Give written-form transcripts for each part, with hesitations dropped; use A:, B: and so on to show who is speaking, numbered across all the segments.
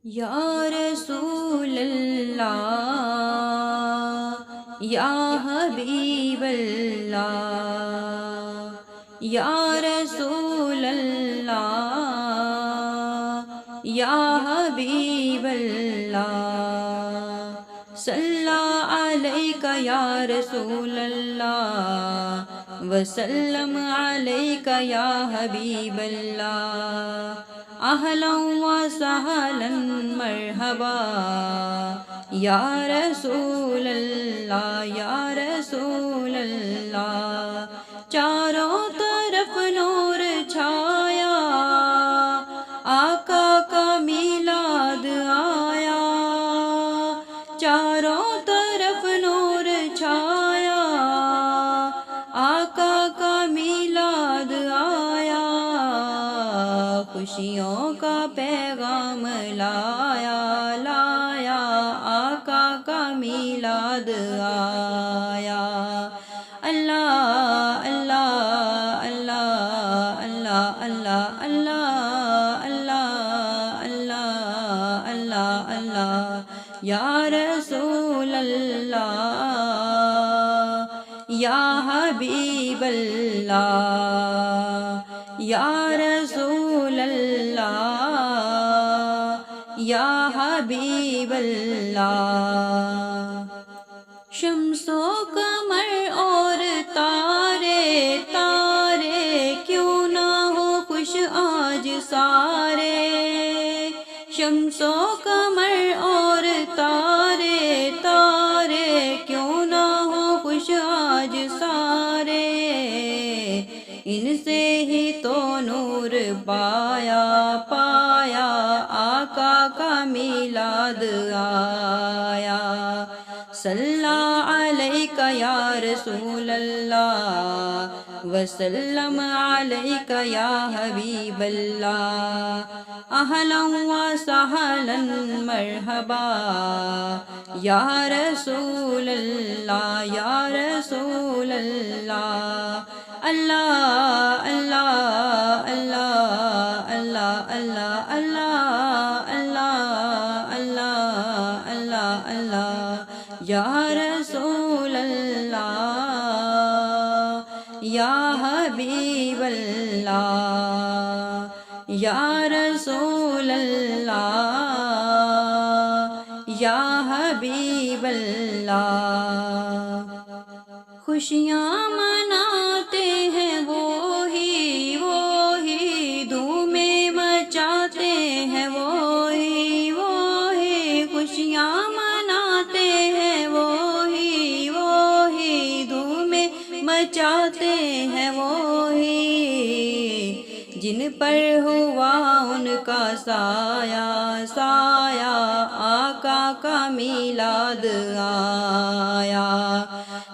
A: یا رسول اللہ یا حبیب اللہ یا رسول اللہ یا حبیب اللہ صلی علیک یا رسول اللہ وسلم علیک یا حبیب اللہ اہلا و سہلا مرحبا یا رسول اللہ یا رسول اللہ چاروں طرف نور چھایا آقا کا میلاد آیا چاروں طرف نور چھایا آقا کا میلاد آیا خوشیوں کا پیغام لایا لایا آقا کا میلاد آیا اللہ اللہ اللہ اللہ اللہ اللہ اللہ اللہ اللہ اللہ یا رسول اللہ یا حبیب اللہ یا رسول اللہ یا حبیب اللہ شمس و قمر اور تارے تارے کیوں نہ ہو خوش آج سارے شمس و قمر اور تارے تارے کیوں نہ ہو خوش آج سارے ان سے ہی تو نور پایا پایا آقا کا میلاد آیا صلی علیک یا رسول اللہ وسلم علیک یا حبیب اللہ اہلا و سہلا مرحبا یا رسول اللہ یا رسول اللہ اللہ اللہ اللہ اللہ اللہ اللہ اللہ اللہ اللہ یا رسول اللہ یا حبیب اللہ یا رسول اللہ یا حبیب اللہ خوشیاں مناتے ہیں وہی دھومیں مچاتے ہیں وہی خوشیاں مناتے ہیں وہی دھومیں مچاتے ہیں وہی جن پر ہوا ان کا سایہ سایہ آقا کا میلاد آیا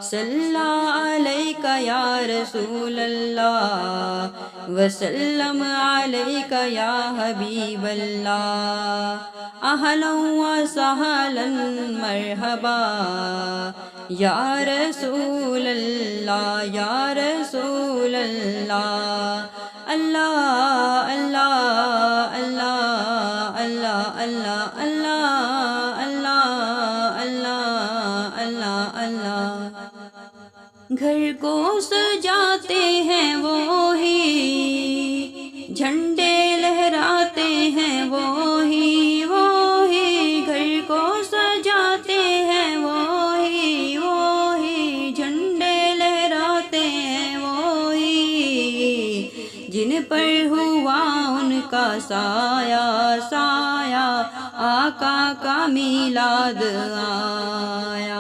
A: صلی علیک یا رسول اللہ وسلم علیک یا حبیب اللہ اہلا و سہلا مرحبا یا رسول اللہ یا رسول اللہ اللہ اللہ اللہ اللہ اللہ اللہ اللہ اللہ اللہ گھر کو سجاتے ہیں وہی جھنڈے لہراتے ہیں وہی گھر کو سجاتے ہیں وہی جھنڈے لہراتے ہیں وہی جن پر ہوا ان کا سایہ سایہ آقا کا میلاد آیا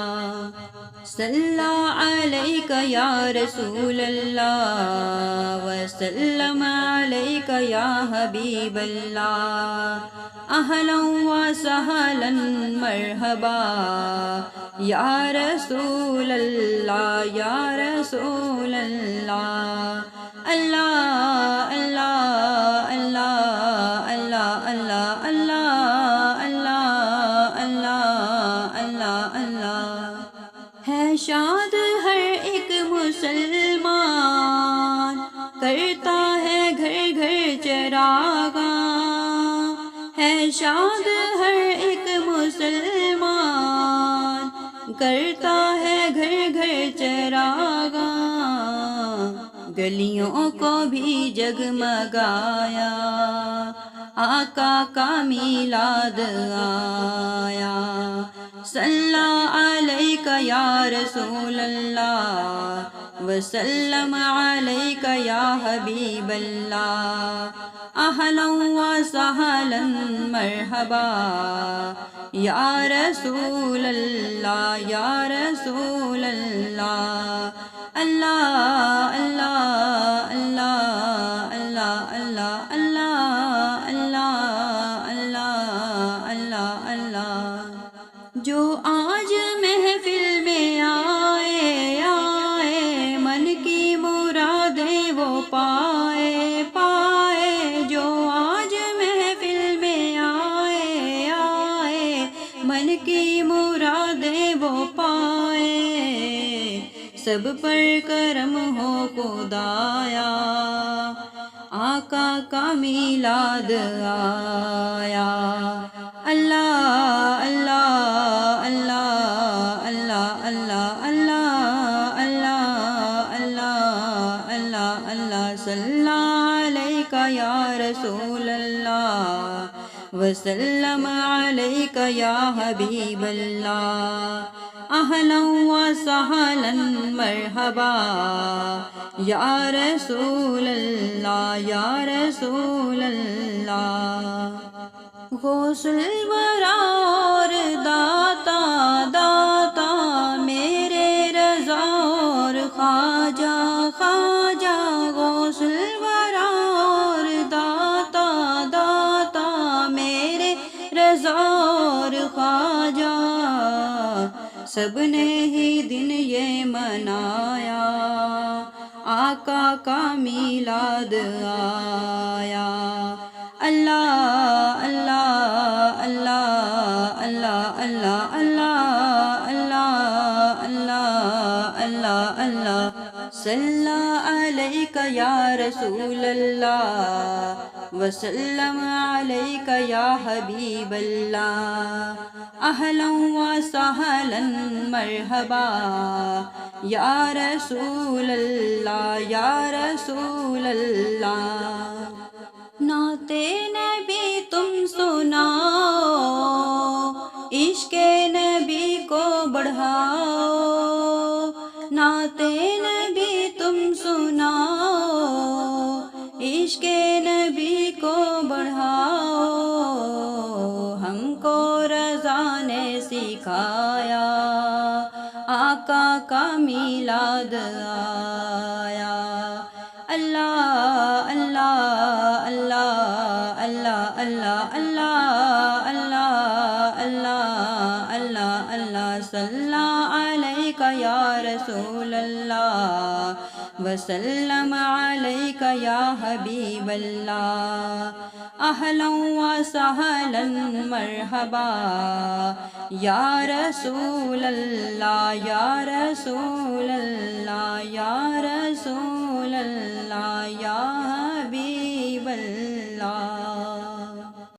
A: صلی علیک یا رسول اللہ وسلم علیک یا حبیب اللہ اہلا و سہلا مرحبا یا رسول اللہ یا رسول اللہ اللہ اللہ اللہ اللہ اللہ اللہ اللہ اللہ اللہ ہے شاد ہر ایک مسلمان کرتا ہے گھر گھر چراغاں ہے شاد ہر ایک مسلمان، کرتا ہے گھر گھر چراغاں، گلیوں کو بھی جگمگایا، آقا کا میلاد آیا۔ صلی علیک یا رسول اللہ، وسلم علیک یا حبیب اللہ، اہلا وسہلا مرحبا یا رسول اللہ، یا رسول اللہ۔ اللہ اللہ اللہ اللہ اللہ اللہ اللہ اللہ اللہ۔ جو آج محفل میں آئے من کی مرادیں وہ پائے پائے، جو آج محفل میں آئے من کی مرادیں وہ پائے، سب پر کرم ہو خدایا، آقا کا میلاد آیا۔ اللہ اللہ اللہ اللہ اللہ اللہ اللہ اللہ اللہ اللہ۔ صلی علیک یا رسول اللہ، وسلم علیک یا حبیب اللہ، اہلا وسہلا مرحبا یا رسول اللہ، یا رسول اللہ۔ غوث الورا اور داتا داتا میرے رضا اور خواجہ خواجہ، غوث الورا اور داتا داتا میرے رضا اور خواجہ، سب نے ہی دن یہ منایا، آقا کا میلاد آیا۔ اللہ اللہ اللہ اللہ اللہ اللہ اللہ اللہ اللہ اللہ۔ صلی علیک یا رسول اللہ، وسلم علیک یا حبیب اللہ، اہلا وسہلا مرحبا یا رسول اللہ، یا رسول اللہ۔ نعت نبی تم سناؤ، عشق نبی کو بڑھاؤ، نعت نبی تم سناؤ، عشق نبی کو بڑھاؤ، ہم کو رضا نے سکھایا، آقا کا میلاد آیا۔ اللہ اللہ اللہ اللہ اللہ اللہ اللہ اللہ اللہ اللہ۔ صلی علیک یا رسول اللہ، وسلم علیک یا حبیب اللہ، اہلا وسہلا مرحبا یا رسول اللہ، یا رسول اللہ، یا رسول اللہ، یا حبیب اللہ۔